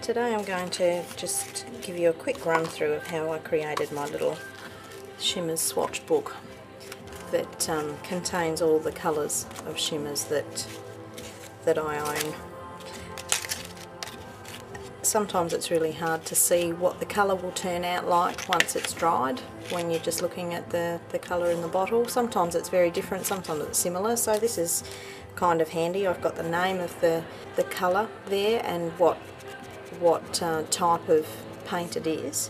Today I'm going to just give you a quick run through of how I created my little Shimmerz swatch book that contains all the colours of Shimmerz that I own. Sometimes it's really hard to see what the colour will turn out like once it's dried when you're just looking at the colour in the bottle. Sometimes it's very different, sometimes it's similar, so this is kind of handy. I've got the name of the colour there and what type of paint it is,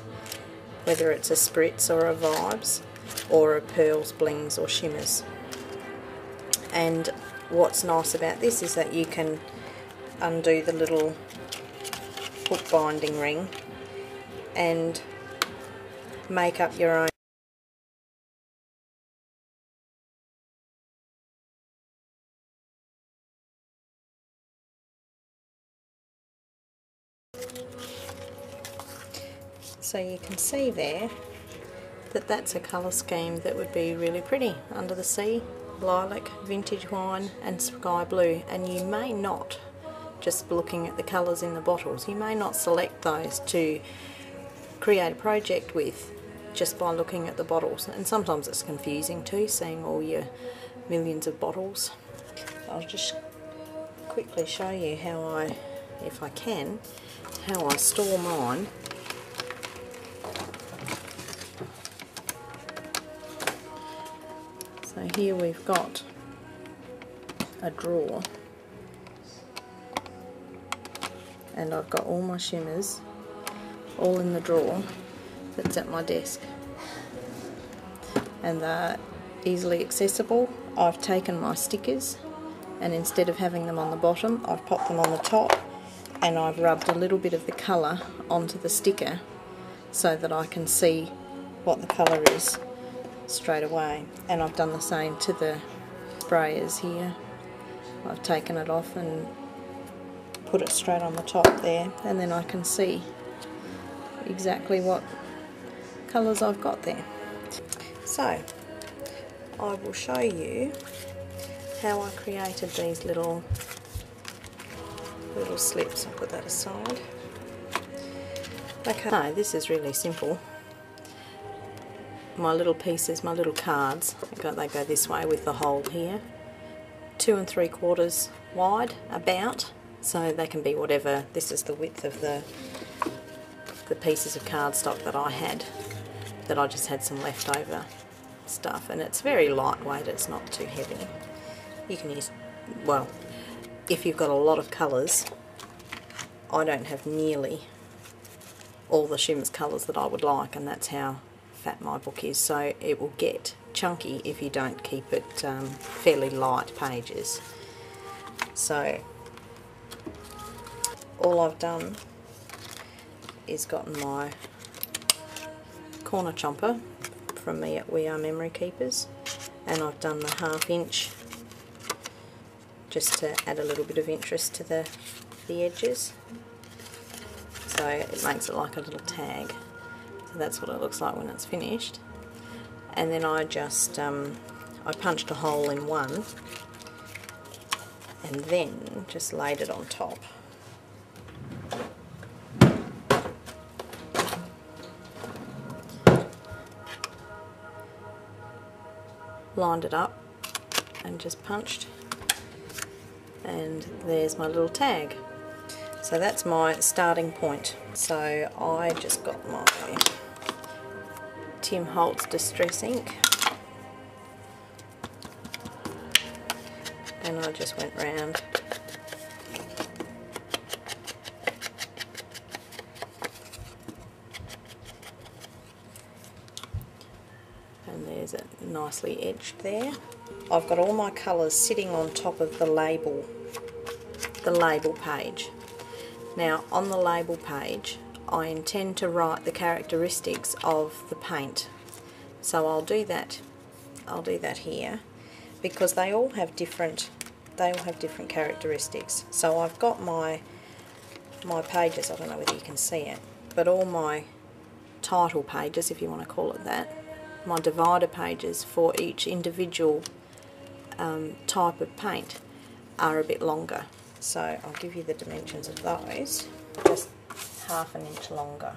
whether it's a spritz or a vibes or a pearls, blings or shimmers. And what's nice about this is that you can undo the little hook binding ring and make up your own. So you can see there that that's a colour scheme that would be really pretty under the sea: lilac, vintage wine and sky blue. And you may not, just looking at the colours in the bottles, you may not select those to create a project with just by looking at the bottles, and sometimes it's confusing too, seeing all your millions of bottles. I'll just quickly show you how I, if I can, how I store mine. So here we've got a drawer and I've got all my Shimmerz all in the drawer that's at my desk, and they're easily accessible. I've taken my stickers and instead of having them on the bottom, I've popped them on the top, and I've rubbed a little bit of the colour onto the sticker so that I can see what the colour is straight away. And I've done the same to the sprayers here. I've taken it off and put it straight on the top there, and then I can see exactly what colours I've got there. So I will show you how I created these little slips. I'll put that aside. Okay, no, this is really simple. My little pieces, my little cards, they go this way with the hole here, 2 3/4 wide about, so they can be whatever. This is the width of the pieces of cardstock that I had, that I just had some leftover stuff, and it's very lightweight, it's not too heavy. You can use, well, if you've got a lot of colours, I don't have nearly all the Shimmerz colours that I would like, and that's how fat my book is, so it will get chunky if you don't keep it fairly light pages. So all I've done is gotten my corner chomper from me at We Are Memory Keepers, and I've done the 1/2 inch just to add a little bit of interest to the edges, so it makes it like a little tag. So that's what it looks like when it's finished. And then I just I punched a hole in one and then just laid it on top. Lined it up and just punched, and there's my little tag. So that's my starting point. So I just got my Tim Holtz Distress ink and I just went round and there's it nicely edged there. I've got all my colours sitting on top of the label page. Now on the label page I intend to write the characteristics of the paint, so I'll do that here, because they all have different characteristics. So I've got my pages, I don't know whether you can see it, but all my title pages, if you want to call it that, my divider pages for each individual type of paint are a bit longer. So I'll give you the dimensions of those. Just half an inch longer.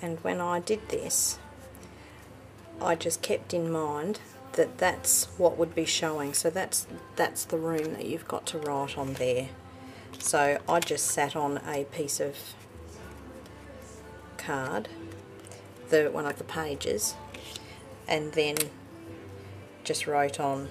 And when I did this, I just kept in mind that that's what would be showing. So that's the room that you've got to write on there. So I just sat on a piece of card, one of the pages, and then just wrote on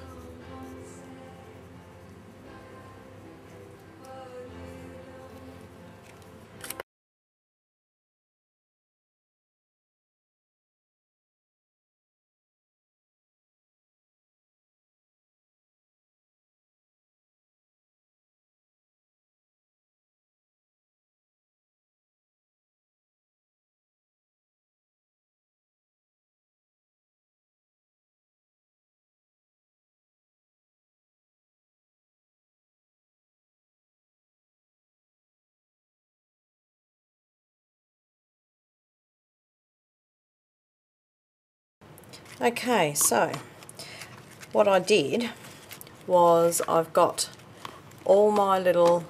Okay, so what I did was I've got all my little,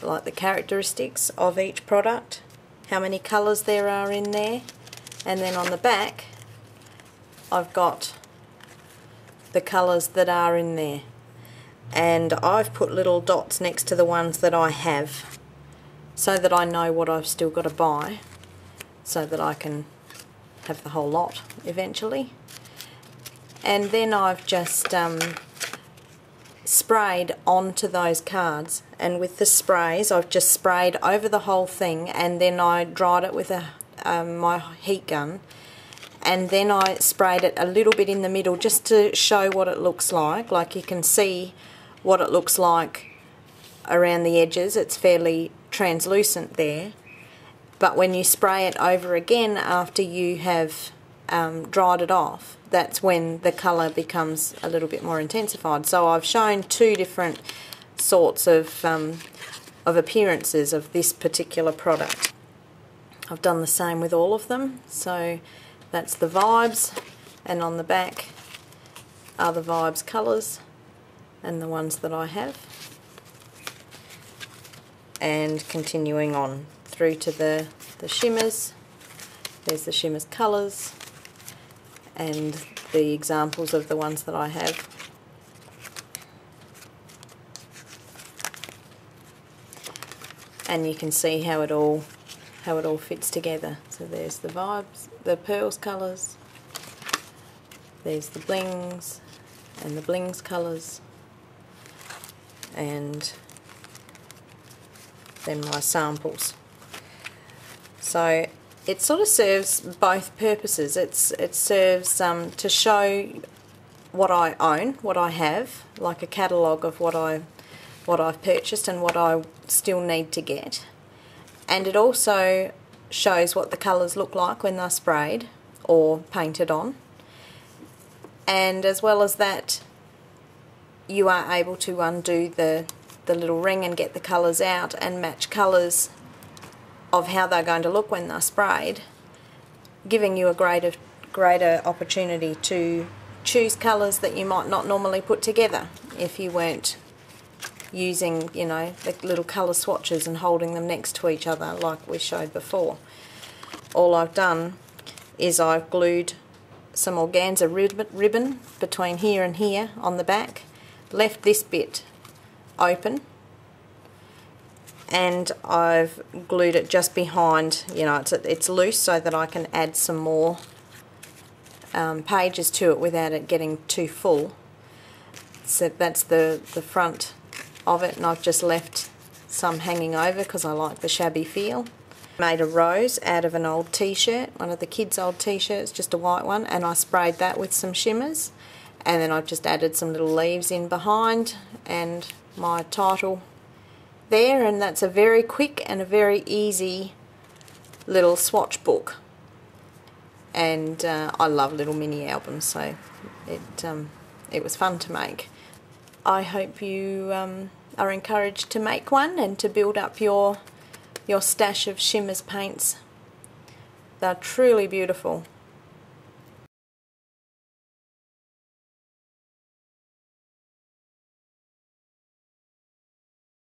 like the characteristics of each product, how many colours there are in there, and then on the back I've got the colours that are in there, and I've put little dots next to the ones that I have so that I know what I've still got to buy, so that I can have the whole lot eventually. And then I've just sprayed onto those cards, and with the sprays I've just sprayed over the whole thing, and then I dried it with my heat gun, and then I sprayed it a little bit in the middle just to show what it looks like you can see what it looks like around the edges. It's fairly translucent there. But when you spray it over again after you have dried it off, that's when the colour becomes a little bit more intensified. So I've shown two different sorts of appearances of this particular product. I've done the same with all of them. So that's the Vibes, and on the back are the Vibes colours and the ones that I have. And continuing on through to the Shimmerz. There's the Shimmerz colours and the examples of the ones that I have. And you can see how it all fits together. So there's the Vibes, the Pearls colours, there's the Blings and the Blings colours, and then my samples. So it sort of serves both purposes. It serves to show what I own, what I have, like a catalogue of what I've purchased and what I still need to get. And it also shows what the colours look like when they're sprayed or painted on. And as well as that, you are able to undo the little ring and get the colours out and match colours of how they're going to look when they're sprayed, giving you a greater opportunity to choose colours that you might not normally put together if you weren't using, you know, the little colour swatches and holding them next to each other like we showed before. All I've done is I've glued some organza ribbon between here and here on the back, left this bit open, and I've glued it just behind, you know, it's loose so that I can add some more pages to it without it getting too full. So that's the front of it, and I've just left some hanging over because I like the shabby feel. Made a rose out of an old t-shirt, one of the kids' old t-shirts, just a white one, and I sprayed that with some Shimmerz, and then I've just added some little leaves in behind and my title there, and that's a very quick and a very easy little swatch book. And I love little mini albums, so it was fun to make. I hope you are encouraged to make one and to build up your stash of Shimmerz paints. They're truly beautiful.